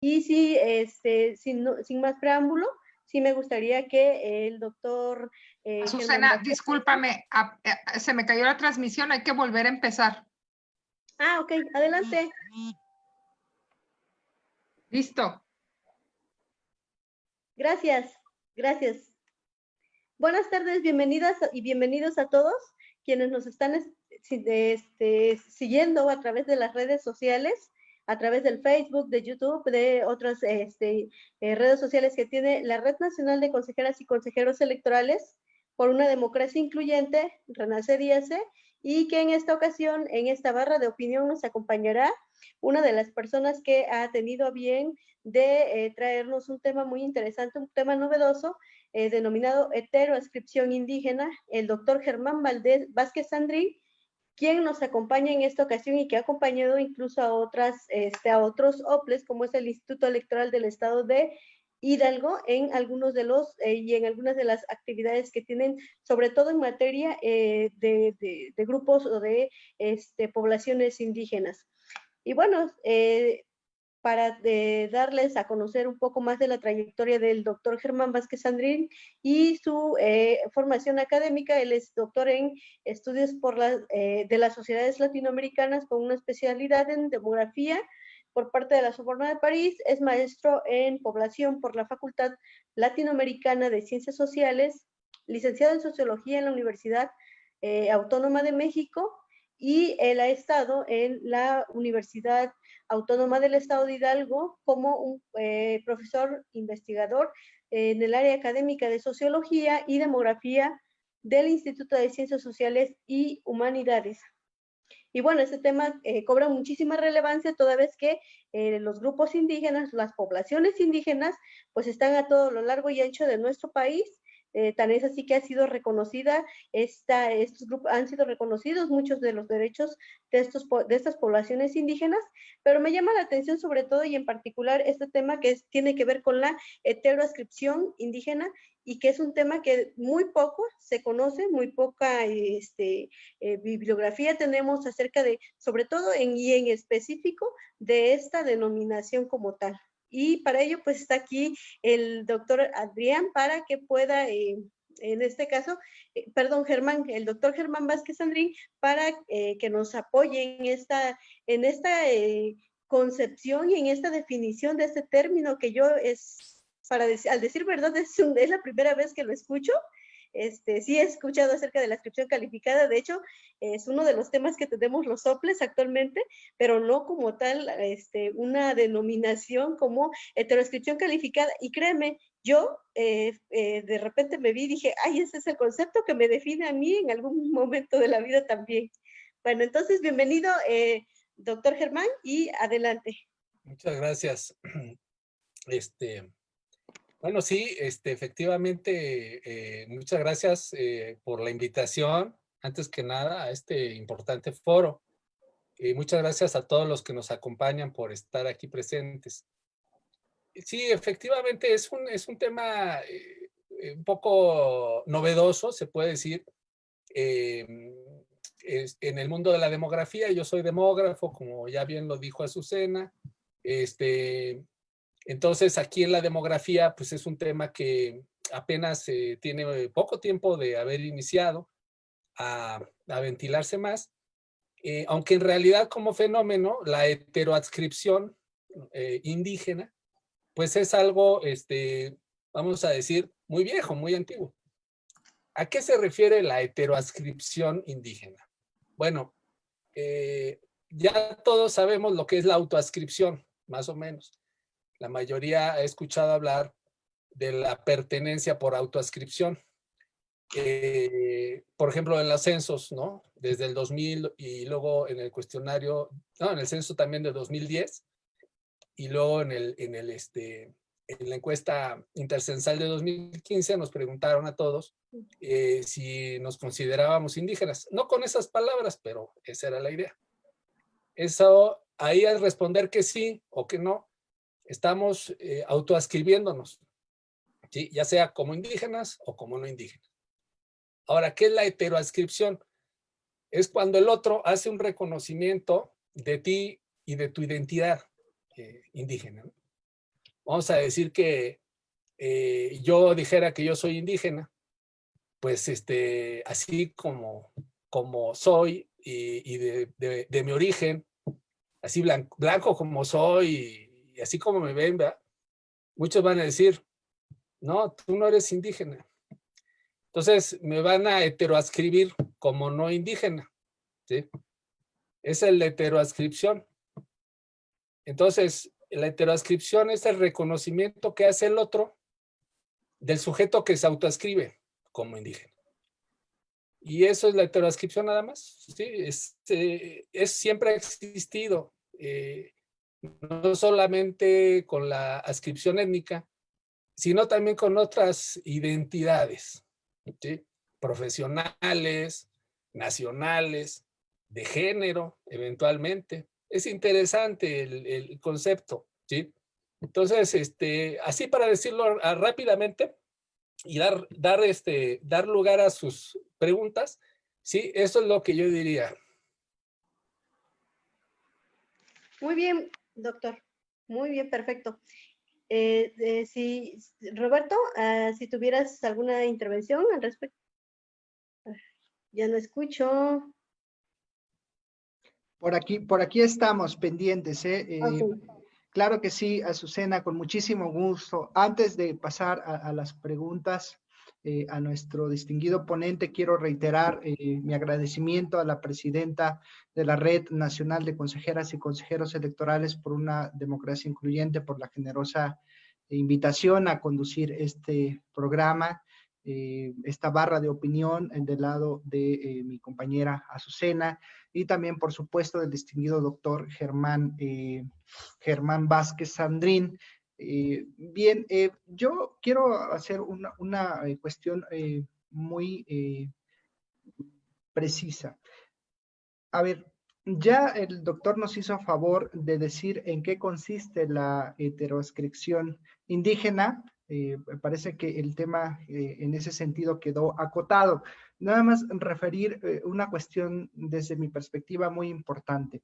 Y sí, sin más preámbulo, sí me gustaría que el doctor Germán Azucena, Vázquez. discúlpame, se me cayó la transmisión, hay que volver a empezar. Ah, ok, adelante. Listo. Gracias, gracias. Buenas tardes, bienvenidas y bienvenidos a todos quienes nos están siguiendo a través de las redes sociales, a través del Facebook, de YouTube, de otras redes sociales que tiene la Red Nacional de Consejeras y Consejeros Electorales por una democracia incluyente, Renace Díaz, y que en esta ocasión, en esta barra de opinión, nos acompañará una de las personas que ha tenido a bien de traernos un tema muy interesante, un tema novedoso, denominado heteroadscripción indígena, el doctor Germán Vázquez Sandrín, quien nos acompaña en esta ocasión y que ha acompañado incluso a otros OPLES, como es el Instituto Electoral del Estado de Hidalgo, en algunos de los y en algunas de las actividades que tienen, sobre todo en materia de grupos o de poblaciones indígenas. Y bueno, para darles a conocer un poco más de la trayectoria del doctor Germán Vázquez Sandrín y su formación académica. Él es doctor en estudios de las sociedades latinoamericanas con una especialidad en demografía por parte de la Sorbona de París. Es maestro en población por la Facultad Latinoamericana de Ciencias Sociales, licenciado en Sociología en la Universidad Autónoma de México, y él ha estado en la Universidad Autónoma del Estado de Hidalgo como un profesor investigador en el área académica de Sociología y Demografía del Instituto de Ciencias Sociales y Humanidades. Y bueno, este tema cobra muchísima relevancia toda vez que los grupos indígenas, las poblaciones indígenas, pues están a todo lo largo y ancho de nuestro país. Tan es así que ha sido reconocida, estos grupos han sido reconocidos muchos de los derechos de estas poblaciones indígenas, pero me llama la atención sobre todo y en particular este tema que tiene que ver con la heteroadscripción indígena, y que es un tema que muy poco se conoce, muy poca bibliografía tenemos acerca de, sobre todo y en específico, de esta denominación como tal. Y para ello, pues está aquí el doctor Adrián para que pueda, en este caso, Germán, el doctor Germán Vázquez Sandrín, para que nos apoye en esta concepción y en esta definición de este término que yo al decir verdad, es la primera vez que lo escucho. Sí he escuchado acerca de la inscripción calificada, de hecho, es uno de los temas que tenemos los soples actualmente, pero no como tal, una denominación como heteroinscripción calificada. Y créeme, yo de repente me vi y dije, ay, ese es el concepto que me define a mí en algún momento de la vida también. Bueno, entonces, bienvenido, doctor Germán, y adelante. Muchas gracias. Bueno, sí, efectivamente, muchas gracias por la invitación, antes que nada, a este importante foro. Y muchas gracias a todos los que nos acompañan por estar aquí presentes. Sí, efectivamente, es un tema un poco novedoso, se puede decir. En el mundo de la demografía, yo soy demógrafo, como ya bien lo dijo Azucena. Entonces, aquí en la demografía, pues es un tema que apenas tiene poco tiempo de haber iniciado a ventilarse más, aunque en realidad como fenómeno, la heteroadscripción indígena, pues es algo, vamos a decir, muy viejo, muy antiguo. ¿A qué se refiere la heteroadscripción indígena? Bueno, ya todos sabemos lo que es la autoadscripción, más o menos. La mayoría ha escuchado hablar de la pertenencia por autoadscripción. Por ejemplo, en los censos, ¿no? Desde el 2000 y luego en el cuestionario, no, en el censo también de 2010 y luego en la encuesta intercensal de 2015 nos preguntaron a todos si nos considerábamos indígenas. No con esas palabras, pero esa era la idea. Eso, ahí al responder que sí o que no, estamos autoascribiéndonos, ¿sí? Ya sea como indígenas o como no indígenas. Ahora, ¿qué es la heteroadscripción? Es cuando el otro hace un reconocimiento de ti y de tu identidad indígena, ¿no? vamos a decir que yo dijera que yo soy indígena, pues así como soy y de mi origen, así blanco como soy y así como me ven, ¿verdad? Muchos van a decir, no, tú no eres indígena. Entonces me van a heteroadscribir como no indígena, ¿sí? Esa es la heteroadscripción. Entonces, la heteroadscripción es el reconocimiento que hace el otro del sujeto que se autoascribe como indígena. Y eso es la heteroadscripción nada más. ¿Sí? Siempre ha existido, no solamente con la adscripción étnica, sino también con otras identidades, ¿sí? Profesionales, nacionales, de género, eventualmente. Es interesante el concepto, ¿sí? Entonces, así para decirlo rápidamente y dar lugar a sus preguntas, sí, eso es lo que yo diría. Muy bien, doctor. Muy bien, perfecto. Roberto, si tuvieras alguna intervención al respecto. Ya no escucho. Por aquí estamos pendientes, ¿eh? Okay. Claro que sí, Azucena, con muchísimo gusto. Antes de pasar a las preguntas a nuestro distinguido ponente, quiero reiterar mi agradecimiento a la presidenta de la Red Nacional de Consejeras y Consejeros Electorales por una democracia incluyente, por la generosa invitación a conducir este programa, esta barra de opinión del lado de mi compañera Azucena y también, por supuesto, del distinguido doctor Germán Vázquez Sandrín. Bien, yo quiero hacer una cuestión muy precisa. A ver, ya el doctor nos hizo favor de decir en qué consiste la heteroadscripción indígena. Me parece que el tema en ese sentido quedó acotado. Nada más referir una cuestión desde mi perspectiva muy importante.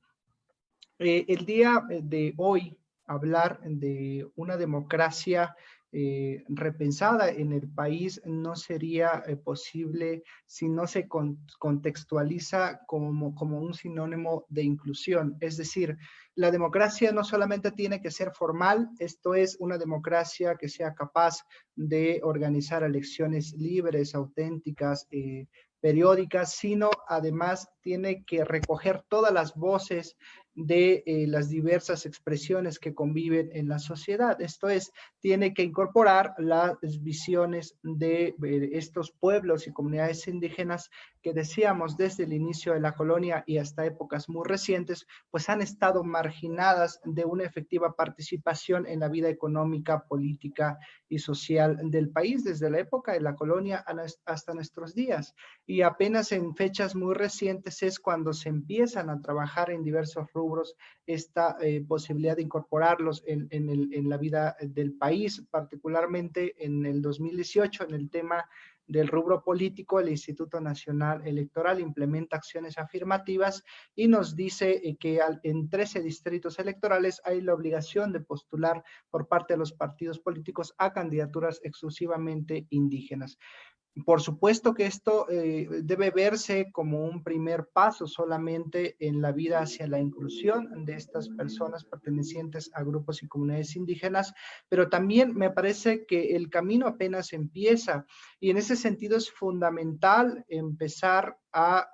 El día de hoy, hablar de una democracia repensada en el país no sería posible si no se contextualiza como un sinónimo de inclusión. Es decir, la democracia no solamente tiene que ser formal, esto es una democracia que sea capaz de organizar elecciones libres, auténticas, periódicas, sino además tiene que recoger todas las voces de las diversas expresiones que conviven en la sociedad. Esto es, tiene que incorporar las visiones de estos pueblos y comunidades indígenas que decíamos desde el inicio de la colonia y hasta épocas muy recientes, pues han estado marginadas de una efectiva participación en la vida económica, política y social del país, desde la época de la colonia hasta nuestros días. Y apenas en fechas muy recientes es cuando se empiezan a trabajar en diversos rubros esta posibilidad de incorporarlos en la vida del país, particularmente en el 2018, en el tema del rubro político. El Instituto Nacional Electoral implementa acciones afirmativas y nos dice que en 13 distritos electorales hay la obligación de postular por parte de los partidos políticos a candidaturas exclusivamente indígenas. Por supuesto que esto debe verse como un primer paso solamente en la vida hacia la inclusión de estas personas pertenecientes a grupos y comunidades indígenas, pero también me parece que el camino apenas empieza y en ese sentido es fundamental empezar a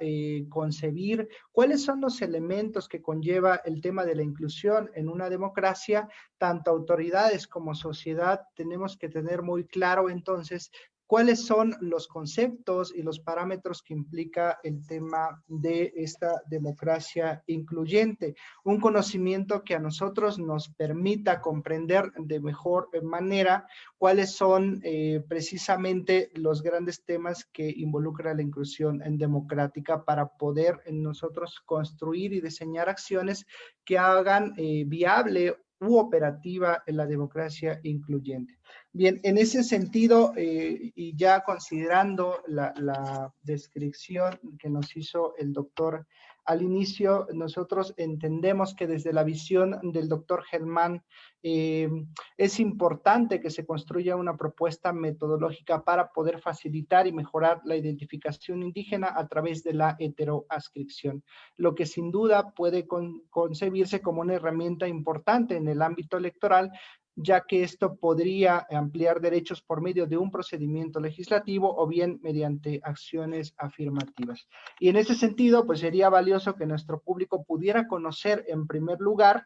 concebir cuáles son los elementos que conlleva el tema de la inclusión en una democracia. Tanto autoridades como sociedad tenemos que tener muy claro entonces cuáles son los conceptos y los parámetros que implica el tema de esta democracia incluyente. Un conocimiento que a nosotros nos permita comprender de mejor manera cuáles son precisamente los grandes temas que involucra la inclusión democrática para poder nosotros construir y diseñar acciones que hagan viable u operativa en la democracia incluyente. Bien, en ese sentido, y ya considerando la descripción que nos hizo el doctor al inicio nosotros entendemos que desde la visión del doctor Germán es importante que se construya una propuesta metodológica para poder facilitar y mejorar la identificación indígena a través de la heteroadscripción, lo que sin duda puede concebirse como una herramienta importante en el ámbito electoral, ya que esto podría ampliar derechos por medio de un procedimiento legislativo o bien mediante acciones afirmativas. Y en ese sentido, pues sería valioso que nuestro público pudiera conocer en primer lugar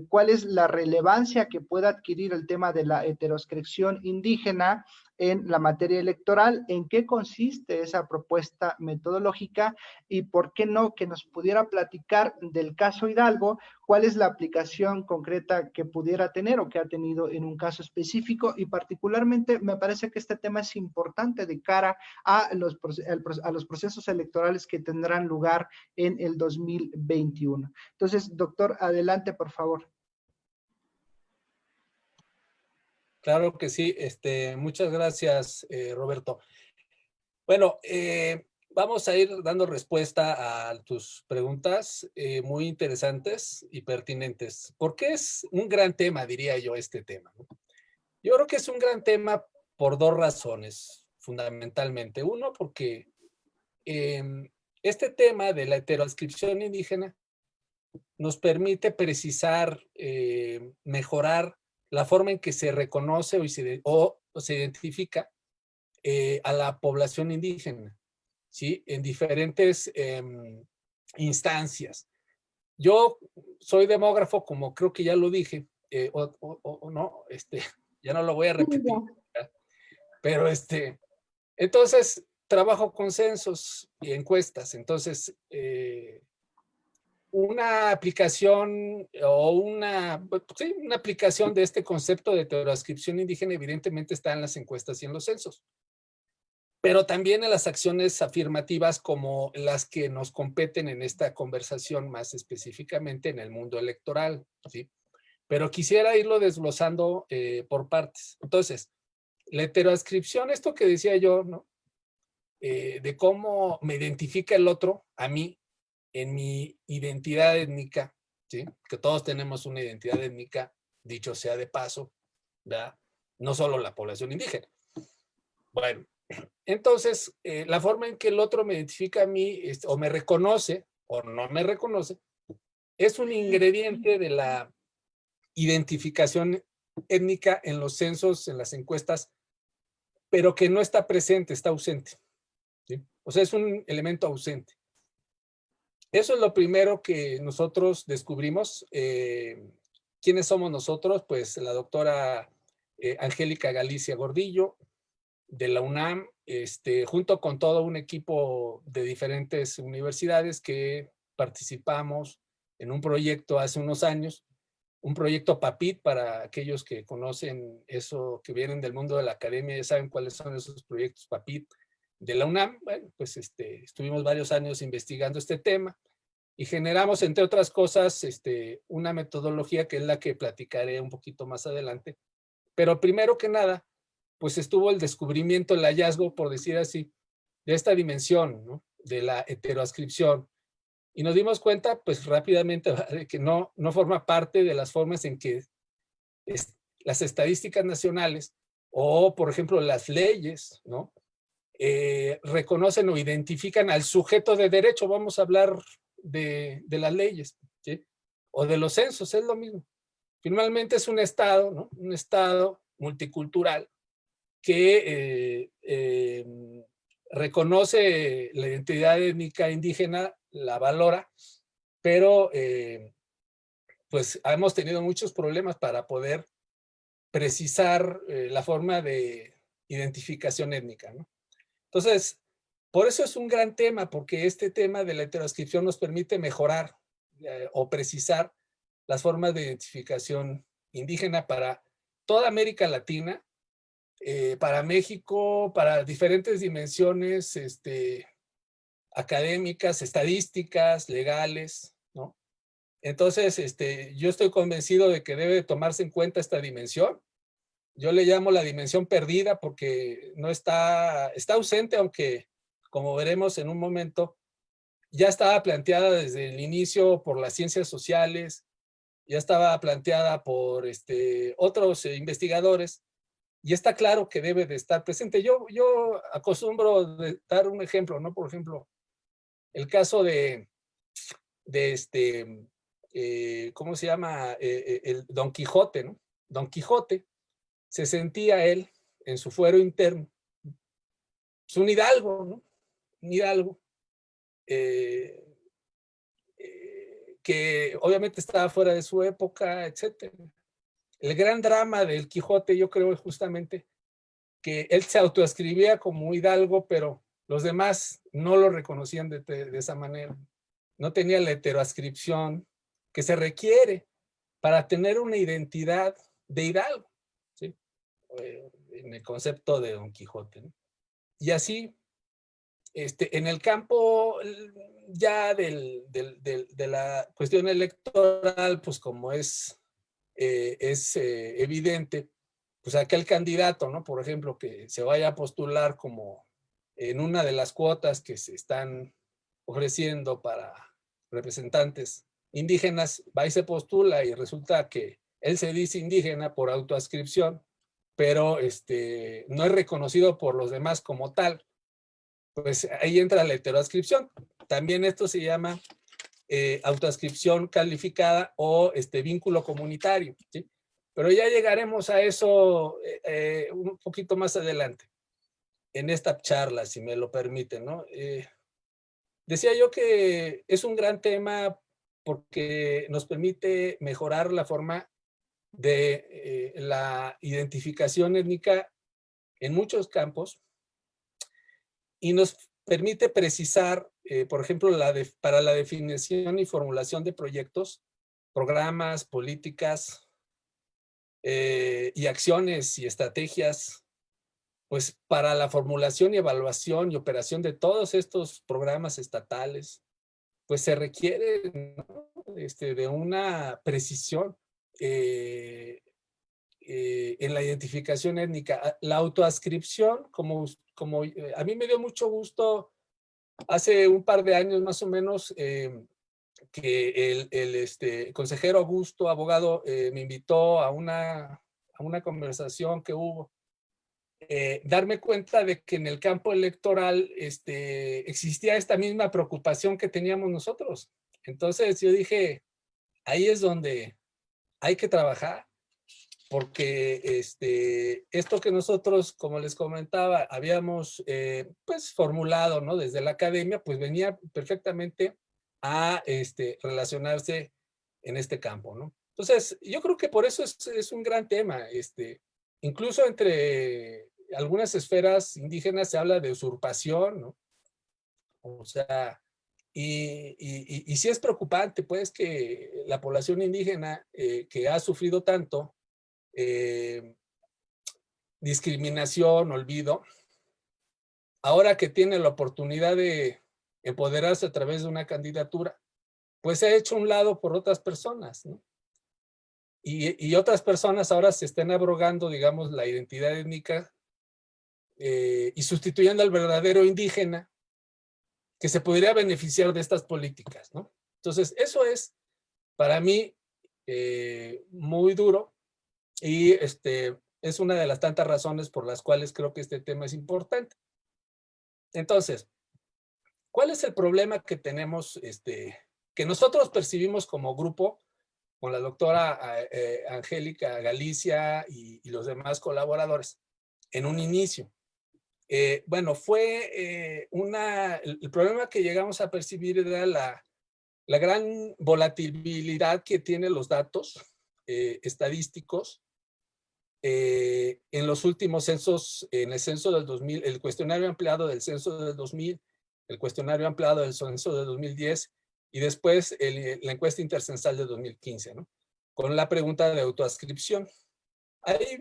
cuál es la relevancia que pueda adquirir el tema de la heteroadscripción indígena en la materia electoral, en qué consiste esa propuesta metodológica y por qué no que nos pudiera platicar del caso Hidalgo, cuál es la aplicación concreta que pudiera tener o que ha tenido en un caso específico, y particularmente me parece que este tema es importante de cara a los procesos electorales que tendrán lugar en el 2021. Entonces, doctor, adelante, por favor. Claro que sí. Muchas gracias, Roberto. Bueno, vamos a ir dando respuesta a tus preguntas muy interesantes y pertinentes. ¿Por qué es un gran tema, diría yo, este tema, ¿no? Yo creo que es un gran tema por dos razones, fundamentalmente. Uno, porque este tema de la heteroadscripción indígena nos permite precisar, mejorar la forma en que se reconoce o se identifica a la población indígena, ¿sí? En diferentes instancias. Yo soy demógrafo, como creo que ya lo dije, o no, ya no lo voy a repetir, pero entonces trabajo con censos y encuestas. Entonces, una aplicación o una aplicación de este concepto de heteroadscripción indígena evidentemente está en las encuestas y en los censos, pero también en las acciones afirmativas como las que nos competen en esta conversación, más específicamente en el mundo electoral, ¿sí? Pero quisiera irlo desglosando por partes. Entonces, la heteroadscripción, esto que decía yo, ¿no? De cómo me identifica el otro a mí en mi identidad étnica, ¿sí? Que todos tenemos una identidad étnica, dicho sea de paso, ¿verdad? No solo la población indígena. Bueno, entonces, la forma en que el otro me identifica a mí, o me reconoce, o no me reconoce, es un ingrediente de la identificación étnica en los censos, en las encuestas, pero que no está presente, está ausente, ¿sí? O sea, es un elemento ausente. Eso es lo primero que nosotros descubrimos. ¿Quiénes somos nosotros? Pues la doctora Angélica Galicia Gordillo, de la UNAM, junto con todo un equipo de diferentes universidades que participamos en un proyecto hace unos años, un proyecto PAPIT. Para aquellos que conocen eso, que vienen del mundo de la academia, ya saben cuáles son esos proyectos PAPIT de la UNAM. Bueno, pues estuvimos varios años investigando este tema y generamos, entre otras cosas, una metodología que es la que platicaré un poquito más adelante. Pero primero que nada, pues estuvo el descubrimiento, el hallazgo, por decir así, de esta dimensión, ¿no? De la heteroadscripción. Y nos dimos cuenta, pues rápidamente, de que no forma parte de las formas en que las estadísticas nacionales o, por ejemplo, las leyes, ¿no? Reconocen o identifican al sujeto de derecho. Vamos a hablar de las leyes, ¿sí? O de los censos, es lo mismo. Finalmente es un estado, ¿no? Un estado multicultural que reconoce la identidad étnica indígena, la valora, pero pues hemos tenido muchos problemas para poder precisar la forma de identificación étnica, ¿no? Entonces, por eso es un gran tema, porque este tema de la heteroadscripción nos permite mejorar o precisar las formas de identificación indígena para toda América Latina, para México, para diferentes dimensiones académicas, estadísticas, legales, ¿no? Entonces, yo estoy convencido de que debe tomarse en cuenta esta dimensión. Yo le llamo la dimensión perdida porque no está ausente, aunque, como veremos en un momento, ya estaba planteada desde el inicio por las ciencias sociales, ya estaba planteada por otros investigadores, y está claro que debe de estar presente. Yo acostumbro de dar un ejemplo, ¿no? Por ejemplo, el caso de ¿cómo se llama? El Don Quijote, ¿no? Don Quijote se sentía él en su fuero interno, es un hidalgo, ¿no? Un hidalgo que obviamente estaba fuera de su época, etcétera. El gran drama del Quijote, yo creo, es justamente que él se autoescribía como hidalgo, pero los demás no lo reconocían de esa manera. No tenía la heteroascripción que se requiere para tener una identidad de hidalgo, ¿sí? En el concepto de Don Quijote, ¿no? Y así, en el campo ya de la cuestión electoral, pues como es evidente, pues aquel candidato, ¿no? Por ejemplo, que se vaya a postular como en una de las cuotas que se están ofreciendo para representantes indígenas, va y se postula y resulta que él se dice indígena por autoascripción, pero no es reconocido por los demás como tal, pues ahí entra la heteroascripción. También esto se llama autoascripción calificada o vínculo comunitario, ¿sí? Pero ya llegaremos a eso un poquito más adelante, en esta charla, si me lo permiten, ¿no? Decía yo que es un gran tema porque nos permite mejorar la forma de la identificación étnica en muchos campos y nos permite precisar, por ejemplo, para la definición y formulación de proyectos, programas, políticas y acciones y estrategias, pues para la formulación y evaluación y operación de todos estos programas estatales, pues se requiere, ¿no? De una precisión en la identificación étnica. La autoascripción, como a mí me dio mucho gusto hace un par de años más o menos, que el consejero Augusto, abogado, me invitó a una conversación que hubo, darme cuenta de que en el campo electoral existía esta misma preocupación que teníamos nosotros. Entonces yo dije, ahí es donde hay que trabajar, porque esto que nosotros, como les comentaba, habíamos pues formulado, ¿no? Desde la academia, pues venía perfectamente a relacionarse en este campo, ¿no? Entonces, yo creo que por eso es un gran tema. Incluso entre algunas esferas indígenas se habla de usurpación, ¿no? O sea, y sí es preocupante, pues, que la población indígena que ha sufrido tanto discriminación, olvido, ahora que tiene la oportunidad de empoderarse a través de una candidatura, pues se ha hecho a un lado por otras personas, ¿no? Y otras personas ahora se están abrogando, digamos, la identidad étnica y sustituyendo al verdadero indígena que se podría beneficiar de estas políticas, ¿no? Entonces, eso es para mí muy duro y es una de las tantas razones por las cuales creo que este tema es importante. Entonces, ¿cuál es el problema que tenemos, que nosotros percibimos como grupo, con la doctora Angélica Galicia y los demás colaboradores, en un inicio? Bueno, fue el problema que llegamos a percibir era la gran volatilidad que tienen los datos estadísticos en los últimos censos, en el censo del 2000, el cuestionario ampliado del censo del 2000, el cuestionario ampliado del censo del 2010 y después la encuesta intercensal de 2015, ¿no? Con la pregunta de autoascripción. Hay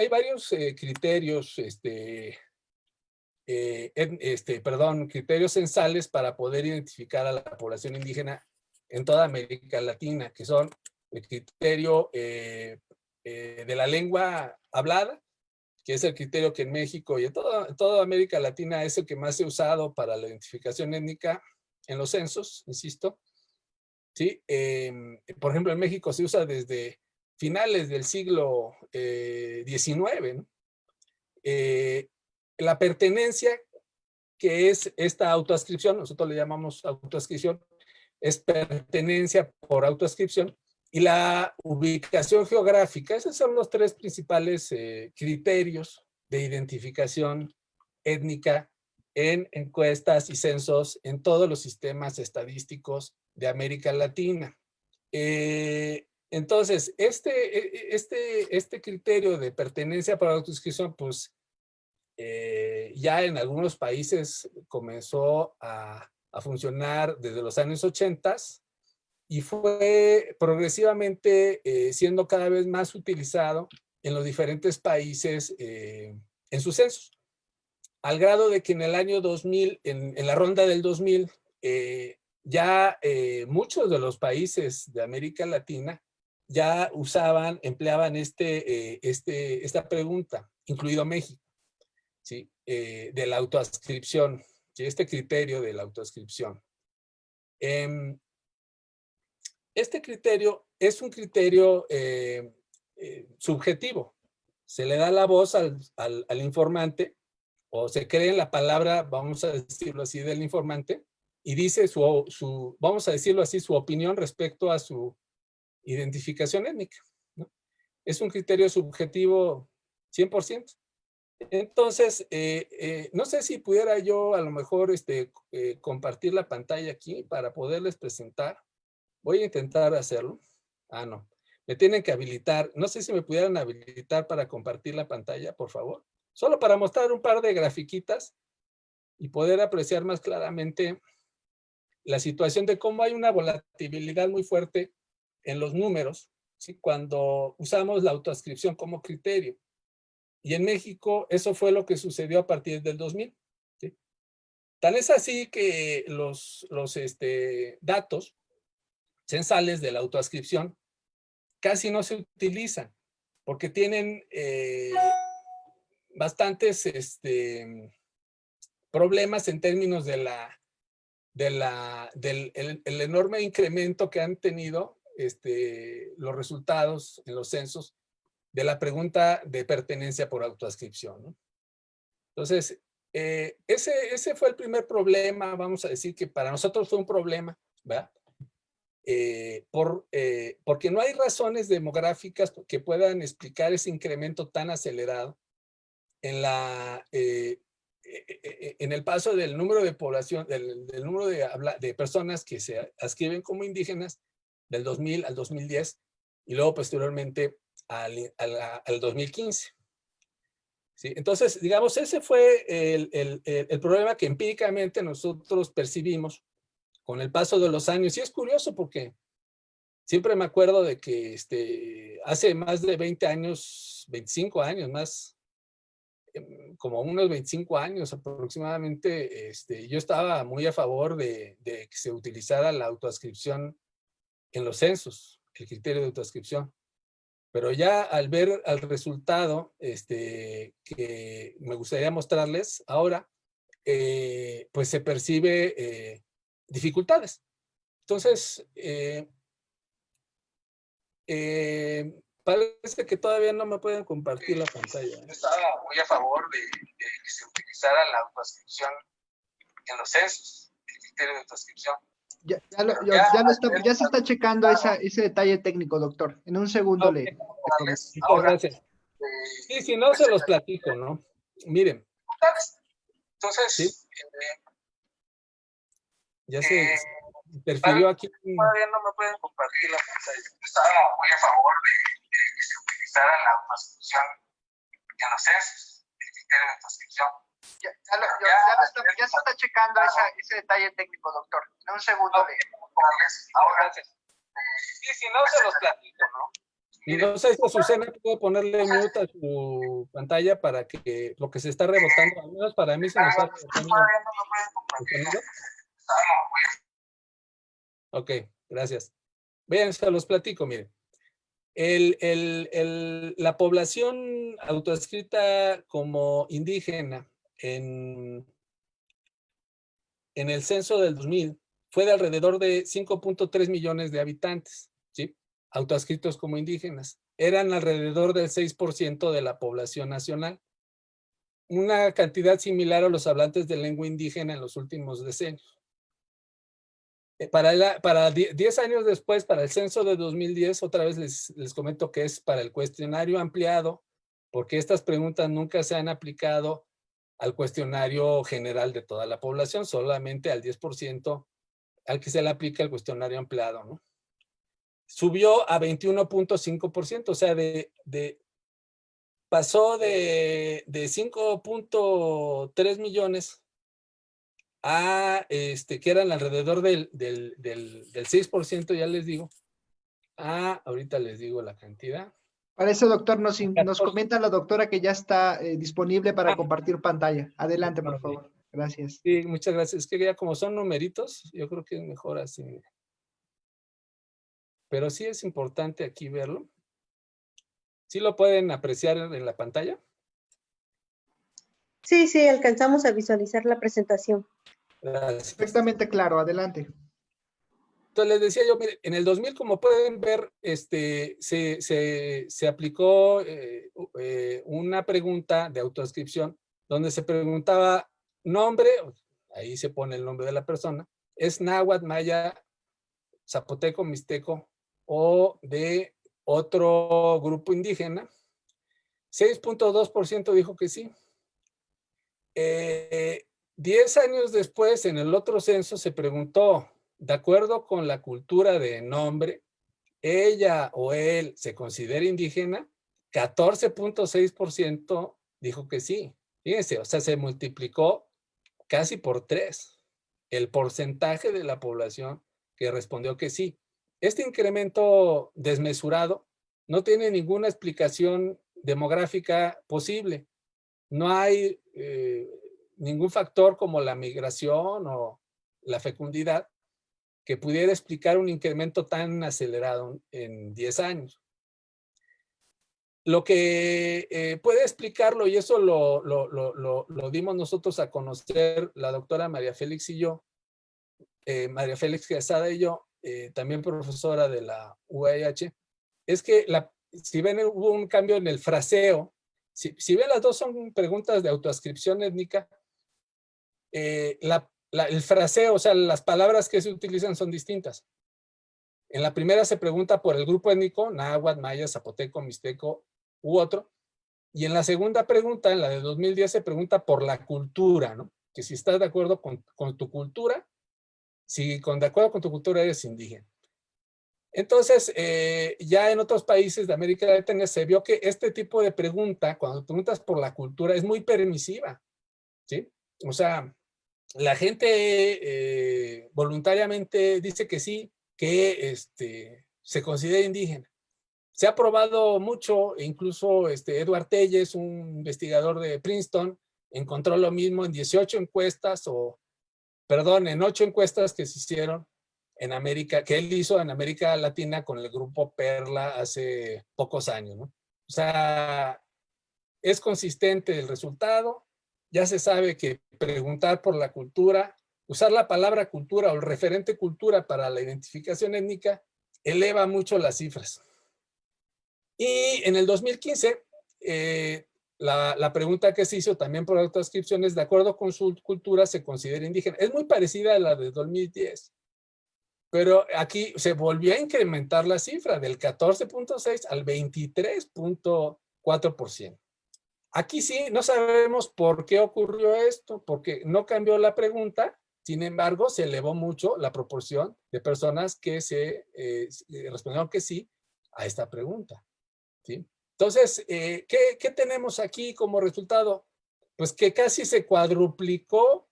varios criterios, criterios censales para poder identificar a la población indígena en toda América Latina, que son el criterio de la lengua hablada, que es el criterio que en México y en toda América Latina es el que más se ha usado para la identificación étnica, en los censos, insisto. ¿Sí? Por ejemplo, en México se usa desde finales del siglo XIX, ¿no? La pertenencia, que es esta autoascripción, nosotros le llamamos autoascripción, es pertenencia por autoascripción, y la ubicación geográfica. Esos son los tres principales criterios de identificación étnica en encuestas y censos en todos los sistemas estadísticos de América Latina. Entonces, este criterio de pertenencia por autoinscripción, pues ya en algunos países comenzó a funcionar desde los años 80 y fue progresivamente siendo cada vez más utilizado en los diferentes países en sus censos, al grado de que en el año 2000, en la ronda del 2000, ya muchos de los países de América Latina ya empleaban esta pregunta, incluido México, ¿sí? De la autoascripción, ¿sí? Este criterio de la autoascripción. Este criterio es un criterio subjetivo. Se le da la voz al informante, o se cree en la palabra, vamos a decirlo así, del informante, y dice vamos a decirlo así, su opinión respecto a su identificación étnica, ¿no? Es un criterio subjetivo 100%. Entonces, no sé si pudiera yo a lo mejor compartir la pantalla aquí para poderles presentar. Voy a intentar hacerlo. Ah, no. Me tienen que habilitar. No sé si me pudieran habilitar para compartir la pantalla, por favor. Solo para mostrar un par de grafiquitas y poder apreciar más claramente la situación de cómo hay una volatilidad muy fuerte en los números, ¿sí? Cuando usamos la autoascripción como criterio. Y en México eso fue lo que sucedió a partir del 2000. ¿Sí? Tan es así que los datos censales de la autoascripción casi no se utilizan porque tienen bastantes problemas en términos del el enorme incremento que han tenido los resultados en los censos de la pregunta de pertenencia por autoascripción, ¿no? Entonces, ese fue el primer problema, vamos a decir que para nosotros fue un problema, ¿verdad? Porque no hay razones demográficas que puedan explicar ese incremento tan acelerado en el paso del número de población, del número de personas que se adscriben como indígenas del 2000 al 2010 y luego posteriormente al 2015. ¿Sí? Entonces, digamos, ese fue el problema que empíricamente nosotros percibimos con el paso de los años. Y es curioso porque siempre me acuerdo de que hace más de 20 años, 25 años más, como unos 25 años aproximadamente, yo estaba muy a favor de que se utilizara la autoascripción en los censos, el criterio de autoascripción. Pero ya al ver el resultado que me gustaría mostrarles ahora, pues se percibe dificultades. Entonces, parece que todavía no me pueden compartir la pantalla. Yo estaba muy a favor de que se utilizara la autoascripción en los censos, el criterio de autoascripción. Ya se está checando ese detalle técnico, doctor. En un segundo okay. Gracias. Sí, si no, se los platico, ¿no? Miren. Entonces, ¿sí? Ya se interfirió aquí. Todavía no me pueden compartir la pantalla. Yo estaba muy a favor de que se utilizara la autoascripción en los censos, el criterio de autoascripción. Ya se está checando ese detalle técnico, doctor. En un segundo. Gracias. Sí, si no, se los platico, ¿no? Y no sé si Azucena puede ponerle mute a su pantalla para que lo que se está rebotando, al menos para mí se me está rebotando. Ok, gracias. Vean, se los platico, miren. La población autoadscrita como indígena en el censo del 2000 fue de alrededor de 5.3 millones de habitantes, ¿sí? Autoadscritos como indígenas. Eran alrededor del 6% de la población nacional. Una cantidad similar a los hablantes de lengua indígena en los últimos decenios. Para 10 años después, para el censo de 2010, otra vez les comento que es para el cuestionario ampliado, porque estas preguntas nunca se han aplicado al cuestionario general de toda la población, solamente al 10% al que se le aplica el cuestionario ampliado, ¿no? Subió a 21.5%, o sea, pasó de 5.3 millones a, que eran alrededor del 6%, ya les digo, ahorita les digo la cantidad. Para eso, doctor, nos comenta la doctora que ya está disponible para compartir pantalla. Adelante, por favor. Gracias. Sí, muchas gracias. Es que ya como son numeritos, yo creo que es mejor así. Pero sí es importante aquí verlo. ¿Sí lo pueden apreciar en la pantalla? Sí, sí, alcanzamos a visualizar la presentación. Gracias. Perfectamente claro, adelante. Entonces les decía yo, mire, en el 2000, como pueden ver, se aplicó una pregunta de autoadscripción donde se preguntaba nombre, ahí se pone el nombre de la persona, es náhuatl, maya, zapoteco, mixteco o de otro grupo indígena. 6.2% dijo que sí. 10 años después, en el otro censo, se preguntó, de acuerdo con la cultura de nombre, ella o él se considera indígena. 14.6% dijo que sí. Fíjense, o sea, se multiplicó casi por 3 el porcentaje de la población que respondió que sí. Este incremento desmesurado no tiene ninguna explicación demográfica posible. No hay ningún factor como la migración o la fecundidad que pudiera explicar un incremento tan acelerado en 10 años. Lo que puede explicarlo, y eso lo dimos nosotros a conocer la doctora María Félix y yo, María Félix Quesada y yo, también profesora de la UAH, es que si ven hubo un cambio en el fraseo. Si ven, las dos son preguntas de autoadscripción étnica. El fraseo, o sea, las palabras que se utilizan son distintas. En la primera se pregunta por el grupo étnico, náhuatl, maya, zapoteco, mixteco u otro. Y en la segunda pregunta, en la de 2010, se pregunta por la cultura, ¿no? Que si estás de acuerdo con tu cultura, si de acuerdo con tu cultura eres indígena. Entonces, ya en otros países de América Latina se vio que este tipo de pregunta, cuando preguntas por la cultura, es muy permisiva, ¿sí? O sea, la gente voluntariamente dice que sí, que se considera indígena. Se ha probado mucho, incluso Edward Telles, un investigador de Princeton, encontró lo mismo en 18 encuestas, en 8 encuestas que se hicieron en América, que él hizo en América Latina con el grupo Perla hace pocos años, ¿no? O sea, es consistente el resultado. Ya se sabe que preguntar por la cultura, usar la palabra cultura o el referente cultura para la identificación étnica, eleva mucho las cifras. Y en el 2015, la pregunta que se hizo también por autoadscripción es, de acuerdo con su cultura, se considera indígena. Es muy parecida a la de 2010. Pero aquí se volvió a incrementar la cifra del 14.6 al 23.4%. Aquí sí, no sabemos por qué ocurrió esto, porque no cambió la pregunta. Sin embargo, se elevó mucho la proporción de personas que respondieron que sí a esta pregunta, ¿sí? Entonces, ¿qué tenemos aquí como resultado? Pues que casi se cuadruplicó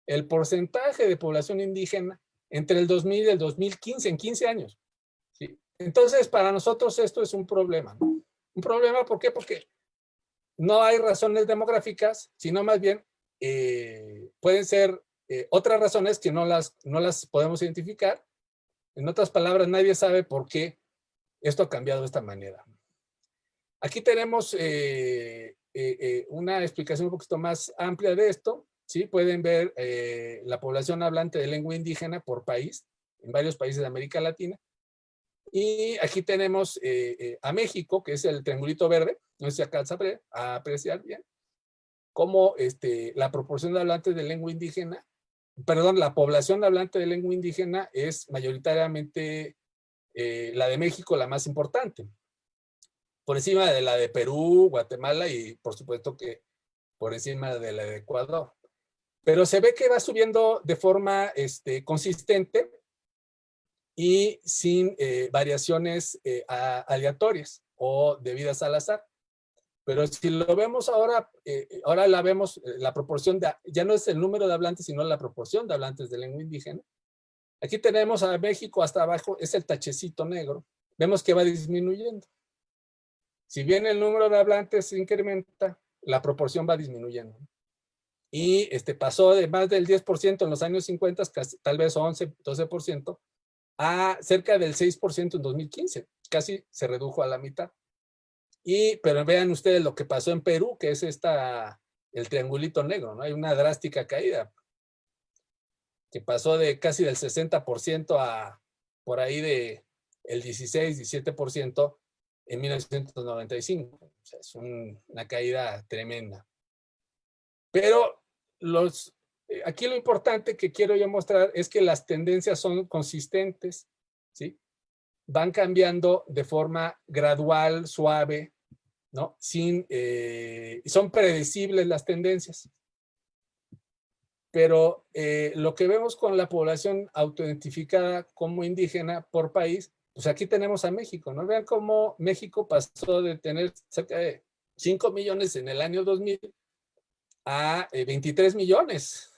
el porcentaje de población indígena entre el 2000 y el 2015, en 15 años, ¿sí? Entonces, para nosotros esto es un problema, ¿no? Un problema, ¿por qué? Porque no hay razones demográficas, sino más bien pueden ser otras razones que no las podemos identificar. En otras palabras, nadie sabe por qué esto ha cambiado de esta manera. Aquí tenemos una explicación un poquito más amplia de esto. ¿sí? Pueden ver la población hablante de lengua indígena por país, en varios países de América Latina. Y aquí tenemos a México, que es el triangulito verde, no sé si acá se a apreciar bien, como la proporción de hablantes de lengua indígena, perdón, la población hablante de lengua indígena es mayoritariamente la de México la más importante, por encima de la de Perú, Guatemala y por supuesto que por encima de la de Ecuador. Pero se ve que va subiendo de forma consistente y sin variaciones aleatorias o debidas al azar. Pero si lo vemos ahora, ahora la vemos, la proporción de, ya no es el número de hablantes, sino la proporción de hablantes de lengua indígena. Aquí tenemos a México hasta abajo, es el tachecito negro. Vemos que va disminuyendo. Si bien el número de hablantes se incrementa, la proporción va disminuyendo. Y pasó de más del 10% en los años 50, casi, tal vez 11, 12%, a cerca del 6% en 2015. Casi se redujo a la mitad. Pero vean ustedes lo que pasó en Perú, que es el triangulito negro, ¿no? Hay una drástica caída que pasó de casi del 60% a por ahí de el 16, 17% en 1995. O sea, es una caída tremenda. Pero aquí lo importante que quiero yo mostrar es que las tendencias son consistentes, ¿sí? Van cambiando de forma gradual, suave, ¿no? Son predecibles las tendencias. Pero lo que vemos con la población autoidentificada como indígena por país, pues aquí tenemos a México, ¿no? Vean cómo México pasó de tener cerca de 5 millones en el año 2000 a 23 millones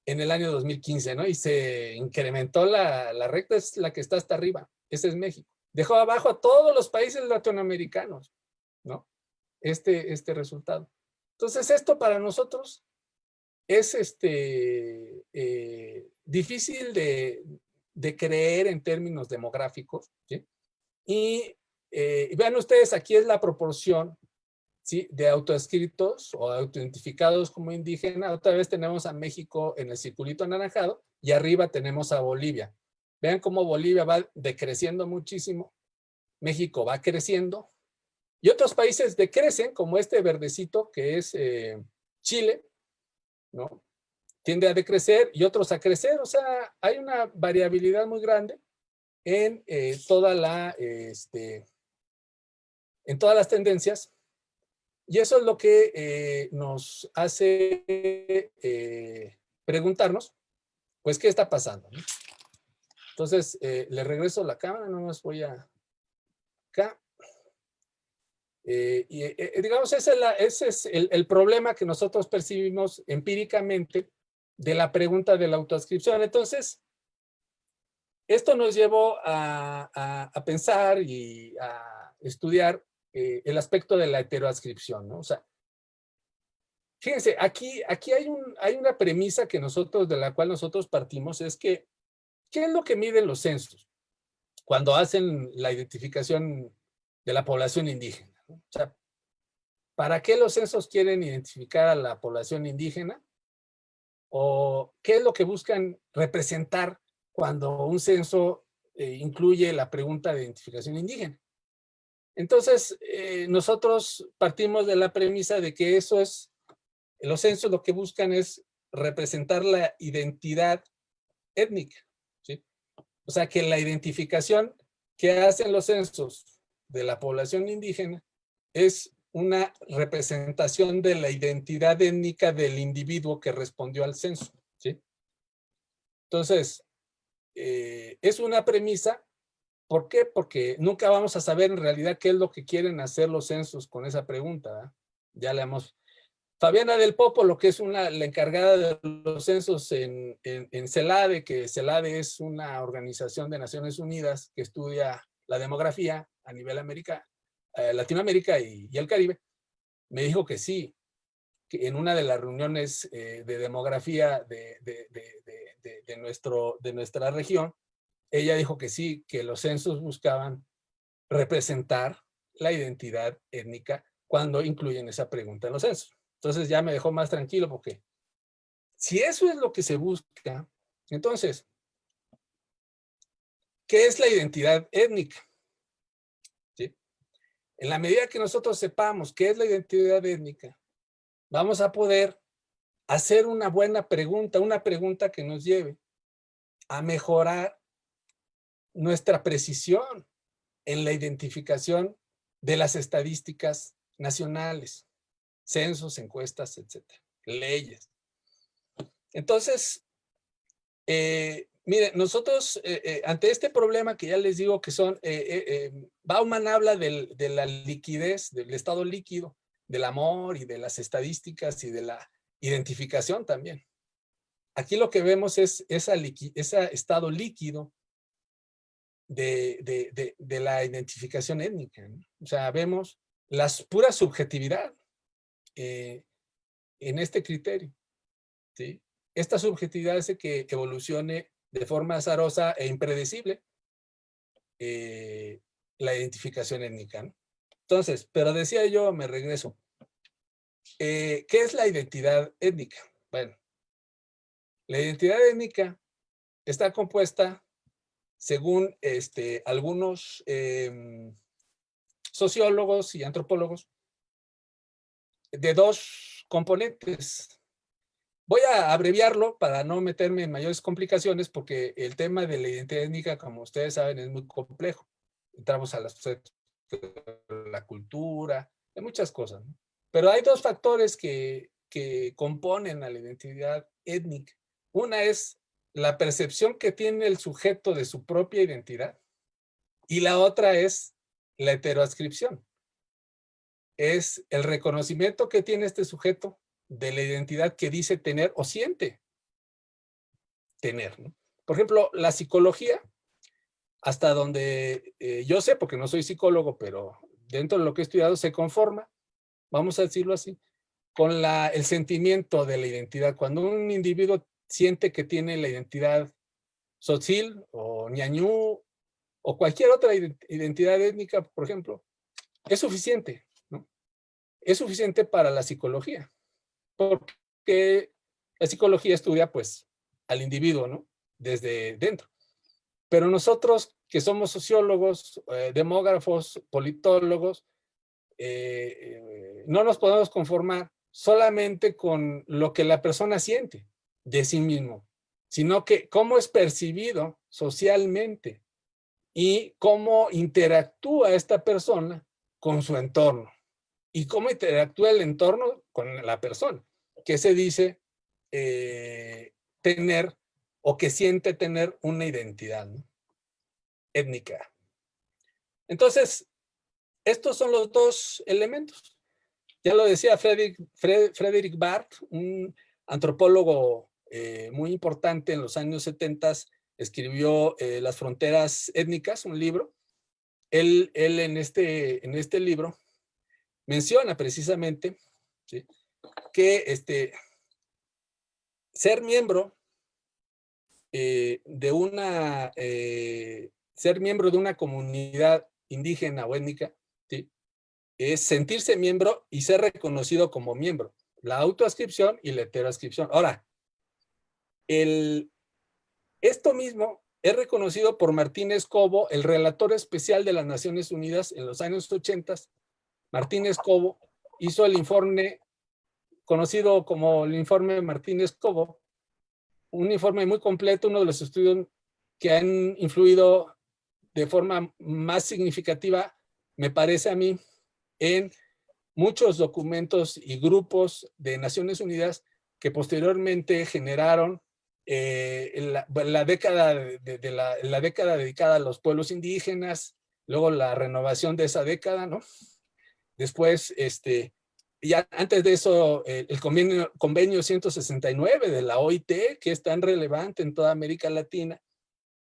en el año 2015, ¿no? Y se incrementó la recta, es la que está hasta arriba, ese es México. Dejó abajo a todos los países latinoamericanos, ¿no? Este resultado. Entonces, esto para nosotros es difícil de creer en términos demográficos, ¿sí? Y vean ustedes, aquí es la proporción, ¿sí?, de autoescritos o autoidentificados como indígena. Otra vez tenemos a México en el circulito anaranjado y arriba tenemos a Bolivia. Vean cómo Bolivia va decreciendo muchísimo, México va creciendo y otros países decrecen, como este verdecito que es Chile, ¿no? Tiende a decrecer y otros a crecer. O sea, hay una variabilidad muy grande en todas las tendencias. Y eso es lo que nos hace preguntarnos, pues, ¿qué está pasando? Entonces, le regreso la cámara, no más voy a acá. Digamos, ese es el problema que nosotros percibimos empíricamente de la pregunta de la autoadscripción. Entonces, esto nos llevó a pensar y a estudiar el aspecto de la heteroadscripción, ¿no? O sea, fíjense, aquí hay una premisa de la cual nosotros partimos, es que, ¿qué es lo que miden los censos cuando hacen la identificación de la población indígena? O sea, ¿para qué los censos quieren identificar a la población indígena? ¿O qué es lo que buscan representar cuando un censo incluye la pregunta de identificación indígena? Entonces, nosotros partimos de la premisa de que los censos lo que buscan es representar la identidad étnica, ¿sí? O sea, que la identificación que hacen los censos de la población indígena es una representación de la identidad étnica del individuo que respondió al censo, ¿sí? Entonces, es una premisa. ¿Por qué? Porque nunca vamos a saber en realidad qué es lo que quieren hacer los censos con esa pregunta, ¿verdad? Ya le hemos... Fabiana del Popolo, que es la encargada de los censos en CELADE, que CELADE es una organización de Naciones Unidas que estudia la demografía a nivel Latinoamérica y el Caribe, me dijo que sí, que en una de las reuniones de demografía de nuestra región, ella dijo que sí, que los censos buscaban representar la identidad étnica cuando incluyen esa pregunta en los censos. Entonces ya me dejó más tranquilo porque Si eso es lo que se busca, entonces, ¿qué es la identidad étnica? ¿Sí? En la medida que nosotros sepamos qué es la identidad étnica, vamos a poder hacer una buena pregunta, una pregunta que nos lleve a mejorar nuestra precisión en la identificación de las estadísticas nacionales, censos, encuestas, etcétera, leyes. Entonces, miren, nosotros ante este problema que ya les digo que son, Bauman habla de la liquidez, del estado líquido, del amor y de las estadísticas y de la identificación también. Aquí lo que vemos es ese estado líquido de la identificación étnica, ¿no? O sea, vemos la pura subjetividad en este criterio, ¿sí? Esta subjetividad hace que evolucione de forma azarosa e impredecible la identificación étnica, ¿no? Entonces, pero decía yo, me regreso, ¿qué es la identidad étnica? Bueno, la identidad étnica está compuesta, según algunos sociólogos y antropólogos, de dos componentes. Voy a abreviarlo para no meterme en mayores complicaciones, porque el tema de la identidad étnica, como ustedes saben, es muy complejo. Entramos a la cultura, de muchas cosas, ¿no? Pero hay dos factores que componen a la identidad étnica. Una es la percepción que tiene el sujeto de su propia identidad, y la otra es la heteroadscripción. Es el reconocimiento que tiene este sujeto de la identidad que dice tener o siente tener, ¿no? Por ejemplo, la psicología, hasta donde yo sé, porque no soy psicólogo, pero dentro de lo que he estudiado, se conforma, vamos a decirlo así, con el sentimiento de la identidad. Cuando un individuo siente que tiene la identidad tzotzil o ñañú o cualquier otra identidad étnica, por ejemplo, es suficiente, ¿no? Es suficiente para la psicología, porque la psicología estudia, pues, al individuo, ¿no? Desde dentro. Pero nosotros, que somos sociólogos, demógrafos, politólogos, no nos podemos conformar solamente con lo que la persona siente de sí mismo, sino que cómo es percibido socialmente y cómo interactúa esta persona con su entorno y cómo interactúa el entorno con la persona, que se dice tener o que siente tener una identidad, ¿no? Étnica. Entonces, estos son los dos elementos. Ya lo decía Frederick Barth, un antropólogo muy importante en los años 70, escribió Las fronteras étnicas, un libro. Él en este libro menciona precisamente, ¿sí?, que ser miembro de una comunidad indígena o étnica, ¿sí?, es sentirse miembro y ser reconocido como miembro. La autoadscripción y la heteroadscripción. Ahora, esto mismo es reconocido por Martínez Cobo, el relator especial de las Naciones Unidas en los años 80. Martínez Cobo hizo el informe conocido como el informe Martínez-Cobo, un informe muy completo, uno de los estudios que han influido de forma más significativa, me parece a mí, en muchos documentos y grupos de Naciones Unidas que posteriormente generaron la década la década dedicada a los pueblos indígenas, luego la renovación de esa década, ¿no? Después, ya antes de eso, el convenio 169 de la OIT, que es tan relevante en toda América Latina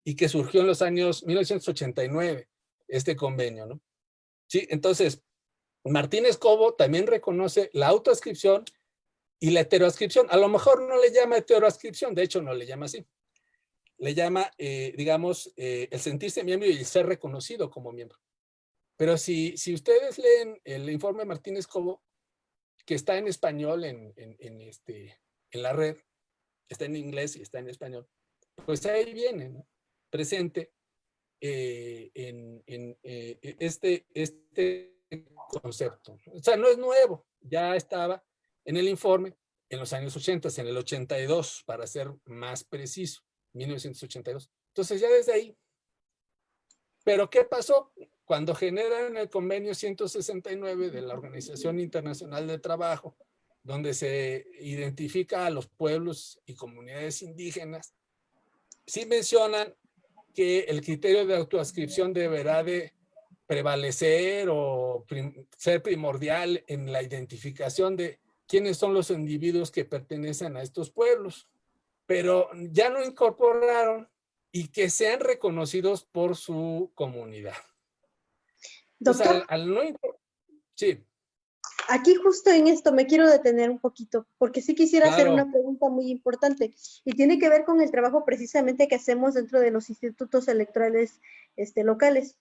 y que surgió en los años 1989, este convenio, ¿no? Sí, entonces, Martínez Cobo también reconoce la autoadscripción y la heteroadscripción. A lo mejor no le llama heteroadscripción, de hecho no le llama así. Le llama, digamos, el sentirse miembro y el ser reconocido como miembro. Pero si ustedes leen el informe Martínez Cobo, que está en español en la red, está en inglés y está en español, pues ahí viene, ¿no? Presente este concepto. O sea, no es nuevo, ya estaba en el informe en los años 80, en el 82, para ser más preciso, 1982. Entonces ya desde ahí. Pero ¿qué pasó? Cuando generan el convenio 169 de la Organización Internacional del Trabajo, donde se identifica a los pueblos y comunidades indígenas, sí mencionan que el criterio de autoadscripción deberá de prevalecer o ser primordial en la identificación de quiénes son los individuos que pertenecen a estos pueblos, pero ya no incorporaron y que sean reconocidos por su comunidad. Doctor, Al no, sí, aquí justo en esto me quiero detener un poquito, porque sí quisiera hacer claro. una pregunta muy importante y tiene que ver con el trabajo precisamente que hacemos dentro de los institutos electorales locales.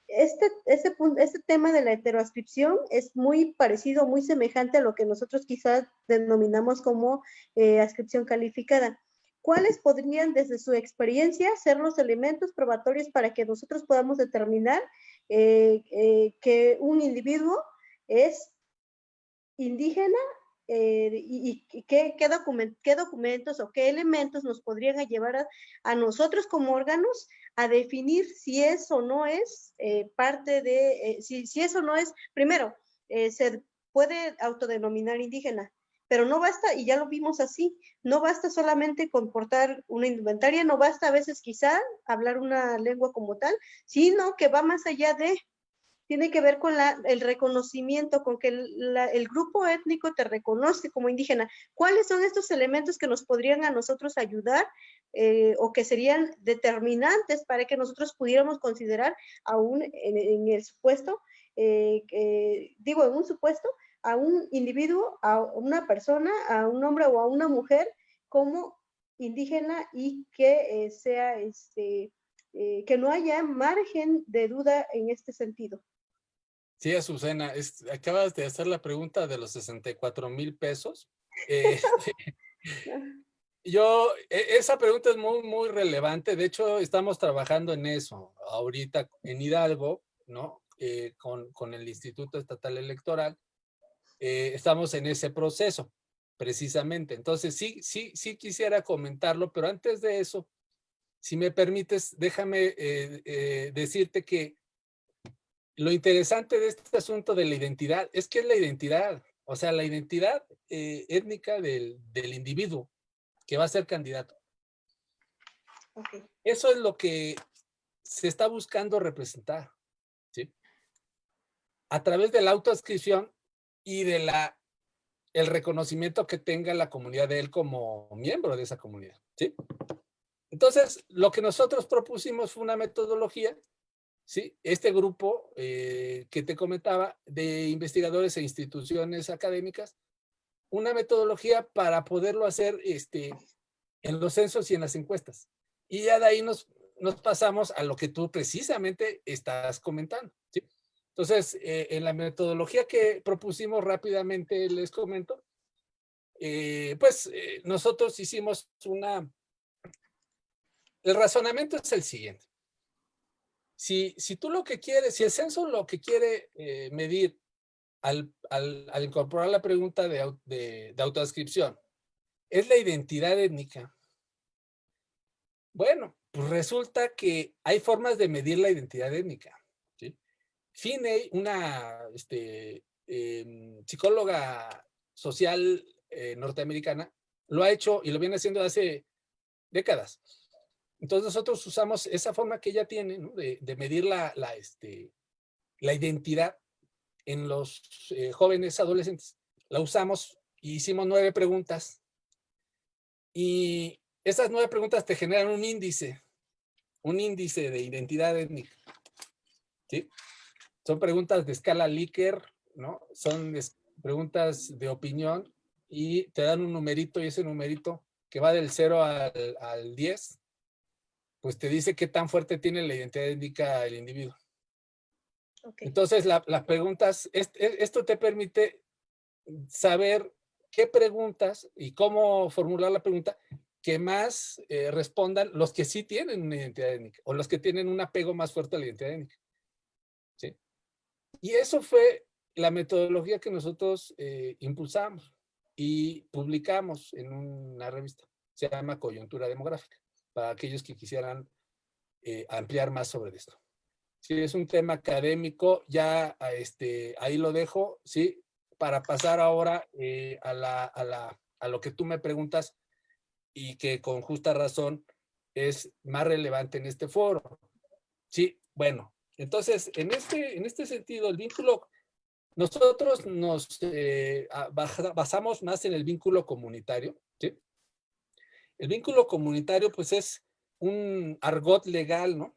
Este tema de la heteroadscripción es muy parecido, muy semejante a lo que nosotros quizás denominamos como adscripción calificada. ¿Cuáles podrían, desde su experiencia, ser los elementos probatorios para que nosotros podamos determinar que un individuo es indígena y qué documentos o qué elementos nos podrían llevar a nosotros como órganos a definir si eso no es parte de, si eso no es, primero, se puede autodenominar indígena, pero no basta, y ya lo vimos así, no basta solamente con portar una indumentaria, no basta a veces quizá hablar una lengua como tal, sino que va más allá de, tiene que ver con el reconocimiento, con que el grupo étnico te reconoce como indígena. ¿Cuáles son estos elementos que nos podrían a nosotros ayudar o que serían determinantes para que nosotros pudiéramos considerar aún en el supuesto, digo, en un supuesto, a un individuo, a una persona, a un hombre o a una mujer como indígena y que sea, que no haya margen de duda en este sentido? Sí, Azucena, acabas de hacer la pregunta de los 64,000 pesos. Esa pregunta es muy, muy relevante. De hecho, estamos trabajando en eso ahorita en Hidalgo, ¿no? Con el Instituto Estatal Electoral. Estamos en ese proceso, precisamente. Entonces, sí quisiera comentarlo, pero antes de eso, si me permites, déjame decirte que lo interesante de este asunto de la identidad es que es la identidad, o sea, la identidad étnica del individuo que va a ser candidato. Okay. Eso es lo que se está buscando representar, ¿sí? A través de la autoadscripción y de el reconocimiento que tenga la comunidad de él como miembro de esa comunidad, ¿sí? Entonces, lo que nosotros propusimos fue una metodología, ¿sí? Este grupo que te comentaba de investigadores e instituciones académicas, una metodología para poderlo hacer en los censos y en las encuestas. Y ya de ahí nos pasamos a lo que tú precisamente estás comentando, ¿sí? Entonces, en la metodología que propusimos rápidamente, les comento, nosotros hicimos el razonamiento es el siguiente. Si tú lo que quieres, si el censo lo que quiere medir al incorporar la pregunta de autoadscripción es la identidad étnica, bueno, pues resulta que hay formas de medir la identidad étnica, ¿sí? Finney, una psicóloga social norteamericana, lo ha hecho y lo viene haciendo hace décadas. Entonces nosotros usamos esa forma que ella tiene, ¿no? de medir la identidad en los jóvenes adolescentes. La usamos y hicimos 9 preguntas. Y esas 9 preguntas te generan un índice de identidad étnica, ¿sí? Son preguntas de escala Likert, ¿no? Son preguntas de opinión y te dan un numerito y ese numerito que va del 0 al 10, pues te dice qué tan fuerte tiene la identidad étnica el individuo. Okay. Entonces, las preguntas, esto te permite saber qué preguntas y cómo formular la pregunta que más respondan los que sí tienen una identidad étnica o los que tienen un apego más fuerte a la identidad étnica. ¿Sí? Y eso fue la metodología que nosotros impulsamos y publicamos en una revista. Se llama Coyuntura Demográfica, para aquellos que quisieran ampliar más sobre esto. Sí, es un tema académico, ya ahí lo dejo, ¿sí? Para pasar ahora a lo que tú me preguntas y que con justa razón es más relevante en este foro. Sí, bueno, entonces, en este sentido, el vínculo, nosotros nos basamos más en el vínculo comunitario, ¿sí? El vínculo comunitario, pues, es un argot legal, ¿no?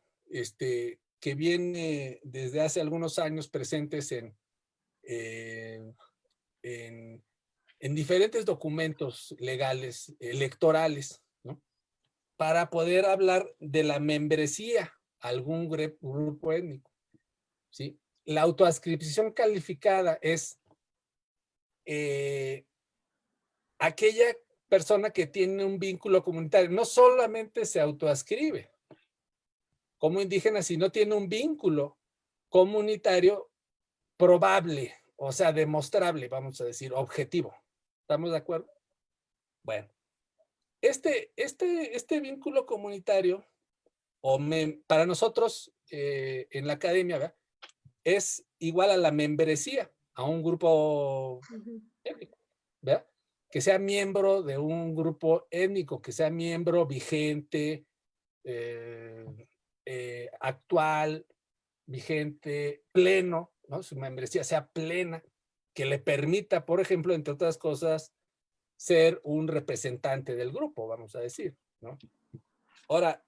Que viene desde hace algunos años presentes en diferentes documentos legales, electorales, ¿no? Para poder hablar de la membresía a algún grupo étnico, ¿sí? La autoadscripción calificada es aquella persona que tiene un vínculo comunitario. No solamente se autoadscribe como indígena, sino tiene un vínculo comunitario probable, o sea, demostrable, vamos a decir, objetivo. ¿Estamos de acuerdo? Bueno, este vínculo comunitario, para nosotros en la academia, ¿verdad?, es igual a la membresía a un grupo étnico, ¿verdad? Que sea miembro de un grupo étnico, que sea miembro vigente, actual, vigente, pleno, ¿no? Su membresía sea plena, que le permita, por ejemplo, entre otras cosas, ser un representante del grupo, vamos a decir, ¿no? Ahora,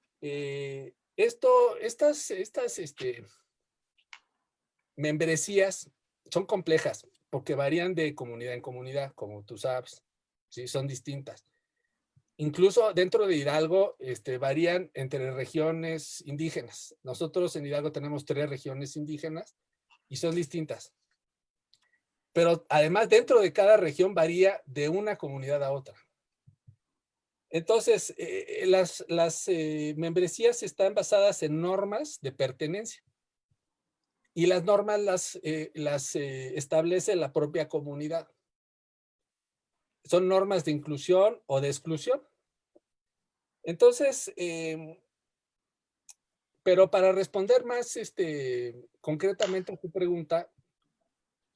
estas membresías son complejas porque varían de comunidad en comunidad, como tú sabes, ¿sí? Son distintas. Incluso dentro de Hidalgo varían entre regiones indígenas. Nosotros en Hidalgo tenemos 3 regiones indígenas y son distintas. Pero además dentro de cada región varía de una comunidad a otra. Entonces, las membresías están basadas en normas de pertenencia. Y las normas las establece la propia comunidad. Son normas de inclusión o de exclusión. Entonces, pero para responder más concretamente a tu pregunta,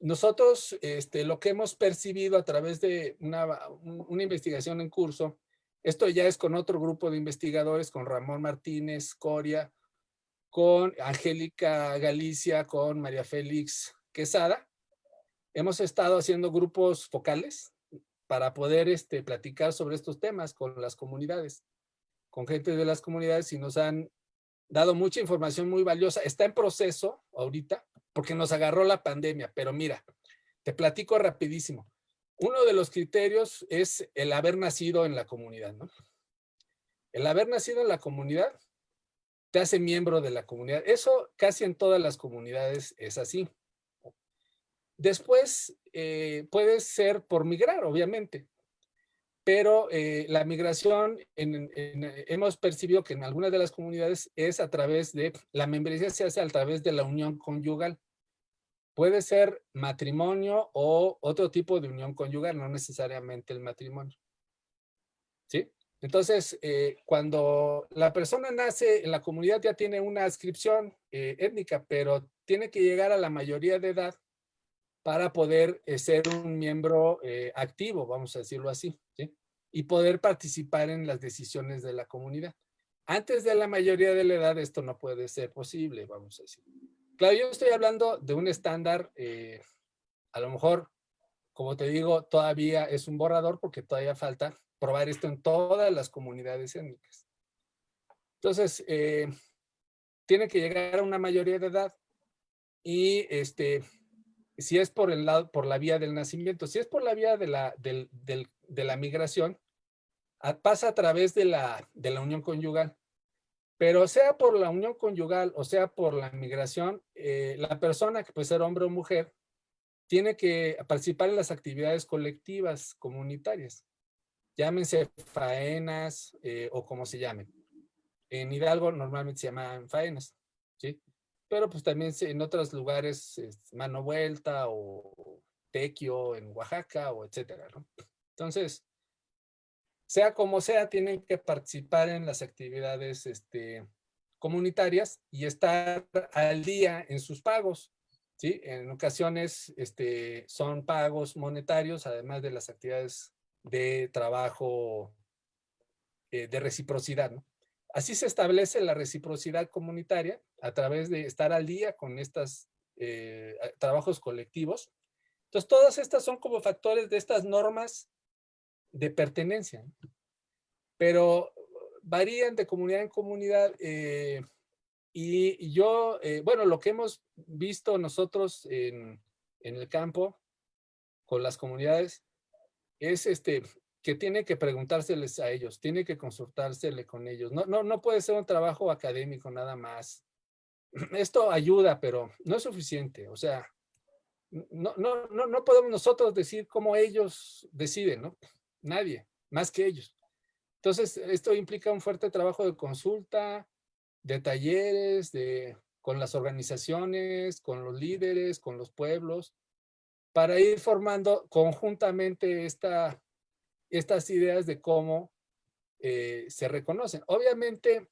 nosotros lo que hemos percibido a través de una investigación en curso, esto ya es con otro grupo de investigadores, con Ramón Martínez Coria, con Angélica Galicia, con María Félix Quesada. Hemos estado haciendo grupos focales para poder platicar sobre estos temas con las comunidades, con gente de las comunidades, y nos han dado mucha información muy valiosa. Está en proceso ahorita porque nos agarró la pandemia, pero mira, te platico rapidísimo. Uno de los criterios es el haber nacido en la comunidad, ¿no? El haber nacido en la comunidad te hace miembro de la comunidad. Eso casi en todas las comunidades es así. Después puede ser por migrar, obviamente, pero la migración hemos percibido que en algunas de las comunidades es a través de, la membresía se hace a través de la unión conyugal. Puede ser matrimonio o otro tipo de unión conyugal, no necesariamente el matrimonio. ¿Sí? Entonces, cuando la persona nace en la comunidad ya tiene una adscripción étnica, pero tiene que llegar a la mayoría de edad para poder ser un miembro activo, vamos a decirlo así, ¿sí? Y poder participar en las decisiones de la comunidad. Antes de la mayoría de la edad esto no puede ser posible, vamos a decir. Claro, yo estoy hablando de un estándar, a lo mejor, como te digo, todavía es un borrador porque todavía falta probar esto en todas las comunidades étnicas. Entonces, tiene que llegar a una mayoría de edad y si es por la vía del nacimiento, si es por la vía de la migración, pasa a través de la unión conyugal. Pero sea por la unión conyugal o sea por la migración, la persona, que puede ser hombre o mujer, tiene que participar en las actividades colectivas comunitarias, llámense faenas o como se llamen. En Hidalgo normalmente se llaman faenas, ¿sí? Pero pues también en otros lugares, mano vuelta o tequio en Oaxaca o etcétera, ¿no? Entonces, sea como sea, tienen que participar en las actividades comunitarias y estar al día en sus pagos, ¿sí? En ocasiones son pagos monetarios, además de las actividades de trabajo de reciprocidad, ¿no? Así se establece la reciprocidad comunitaria a través de estar al día con estos trabajos colectivos. Entonces, todas estas son como factores de estas normas de pertenencia, ¿no? Pero varían de comunidad en comunidad y yo, bueno, lo que hemos visto nosotros en el campo con las comunidades es que tiene que preguntárseles a ellos, tiene que consultársele con ellos. No puede ser un trabajo académico nada más. Esto ayuda, pero no es suficiente. O sea, no podemos nosotros decir cómo ellos deciden, ¿no? Nadie, más que ellos. Entonces, esto implica un fuerte trabajo de consulta, de talleres, con las organizaciones, con los líderes, con los pueblos, para ir formando conjuntamente estas ideas de cómo se reconocen. Obviamente,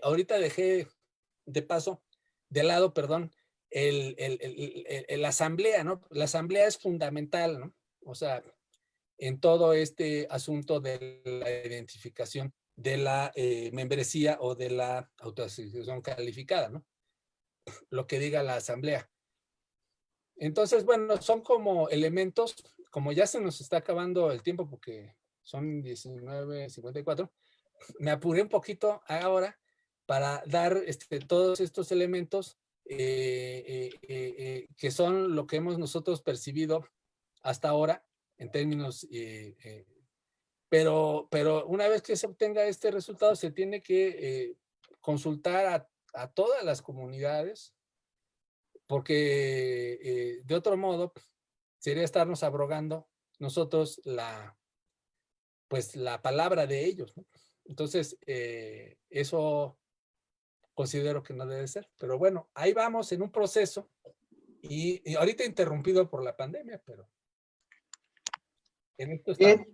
ahorita dejé de lado, perdón, la asamblea, ¿no? La asamblea es fundamental, ¿no? O sea, en todo este asunto de la identificación de la membresía o de la autoasociación calificada, ¿no? Lo que diga la asamblea. Entonces, bueno, son como elementos, como ya se nos está acabando el tiempo porque son 19:54, me apuré un poquito ahora para dar todos estos elementos que son lo que hemos nosotros percibido hasta ahora en términos, pero una vez que se obtenga este resultado se tiene que consultar a todas las comunidades, porque de otro modo sería estarnos abrogando nosotros pues la palabra de ellos, ¿no? Entonces, eso considero que no debe ser. Pero bueno, ahí vamos en un proceso y ahorita interrumpido por la pandemia, pero en esto estamos.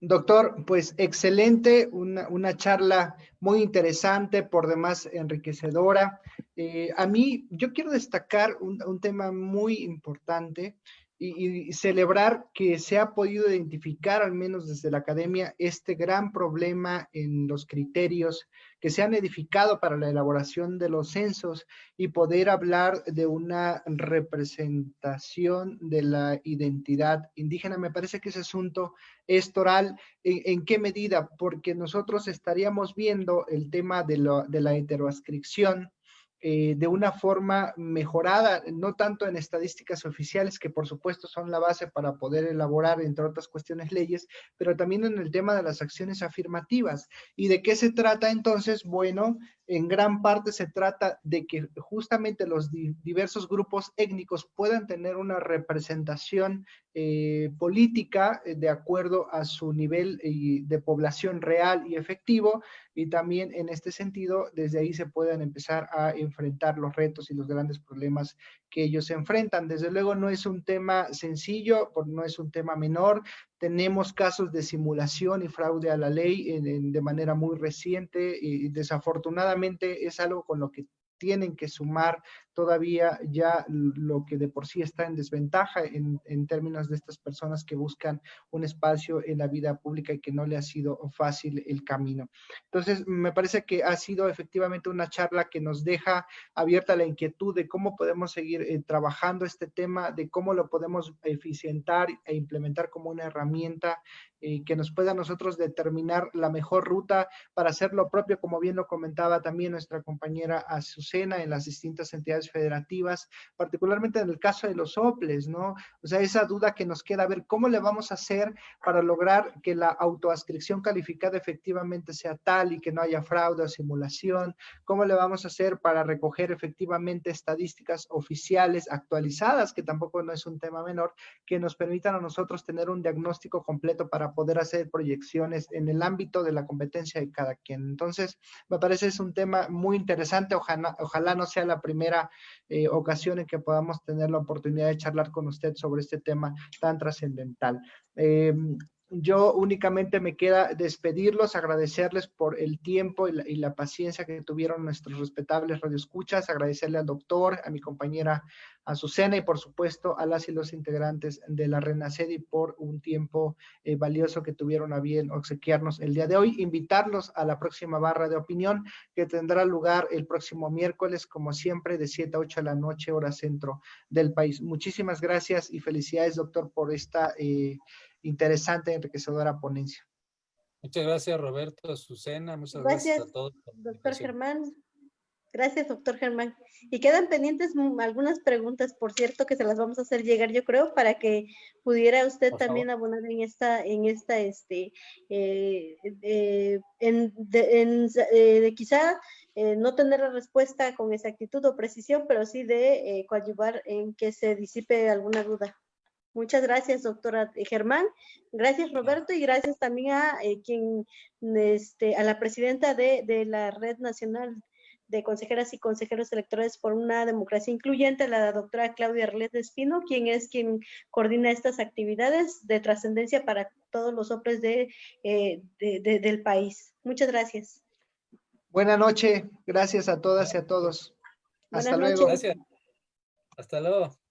Doctor, pues excelente, una charla muy interesante, por demás enriquecedora. A mí, yo quiero destacar un tema muy importante y celebrar que se ha podido identificar, al menos desde la academia, este gran problema en los criterios que se han edificado para la elaboración de los censos y poder hablar de una representación de la identidad indígena. Me parece que ese asunto es toral. ¿En qué medida? Porque nosotros estaríamos viendo el tema de la heteroadscripción de una forma mejorada, no tanto en estadísticas oficiales, que por supuesto son la base para poder elaborar, entre otras cuestiones, leyes, pero también en el tema de las acciones afirmativas. ¿Y de qué se trata entonces? Bueno, en gran parte se trata de que justamente los diversos grupos étnicos puedan tener una representación política de acuerdo a su nivel de población real y efectivo, y también en este sentido, desde ahí se puedan empezar a enfrentar los retos y los grandes problemas que ellos se enfrentan. Desde luego no es un tema sencillo, no es un tema menor. Tenemos casos de simulación y fraude a la ley de manera muy reciente y desafortunadamente es algo con lo que tienen que sumar todavía ya lo que de por sí está en desventaja en términos de estas personas que buscan un espacio en la vida pública y que no le ha sido fácil el camino. Entonces, me parece que ha sido efectivamente una charla que nos deja abierta la inquietud de cómo podemos seguir trabajando este tema, de cómo lo podemos eficientar e implementar como una herramienta que nos pueda a nosotros determinar la mejor ruta para hacer lo propio, como bien lo comentaba también nuestra compañera Azucena, en las distintas entidades entidades federativas, particularmente en el caso de los OPLES, ¿no? O sea, esa duda que nos queda, a ver, ¿cómo le vamos a hacer para lograr que la autoadscripción calificada efectivamente sea tal y que no haya fraude o simulación? ¿Cómo le vamos a hacer para recoger efectivamente estadísticas oficiales actualizadas, que tampoco no es un tema menor, que nos permitan a nosotros tener un diagnóstico completo para poder hacer proyecciones en el ámbito de la competencia de cada quien? Entonces, me parece es un tema muy interesante. Ojalá no sea la primera ocasión en que podamos tener la oportunidad de charlar con usted sobre este tema tan trascendental. Yo únicamente me queda despedirlos, agradecerles por el tiempo y la paciencia que tuvieron nuestros respetables radioescuchas, agradecerle al doctor, a mi compañera Azucena y por supuesto a las y los integrantes de la RENACEDI por un tiempo valioso que tuvieron a bien obsequiarnos el día de hoy. Invitarlos a la próxima barra de opinión que tendrá lugar el próximo miércoles, como siempre, de 7 a 8 de la noche, hora centro del país. Muchísimas gracias y felicidades, doctor, por esta interesante y enriquecedora ponencia. Muchas gracias, Roberto, Azucena, muchas Gracias, gracias a todos. doctor Germán. Gracias, doctor Germán. Y quedan pendientes algunas preguntas, por cierto, que se las vamos a hacer llegar, yo creo, para que pudiera usted Por también favor. abonar quizá no tener la respuesta con exactitud o precisión, pero sí de coadyuvar en que se disipe alguna duda. Muchas gracias, doctora Germán. Gracias, Roberto, y gracias también a a la presidenta de la Red Nacional de Consejeras y Consejeros Electorales por una Democracia Incluyente, la doctora Claudia Arlette Espino, quien coordina estas actividades de trascendencia para todos los OPLES del país. Muchas gracias. Buenas noches, gracias a todas y a todos. Buenas Hasta luego. noches. Gracias. Hasta luego.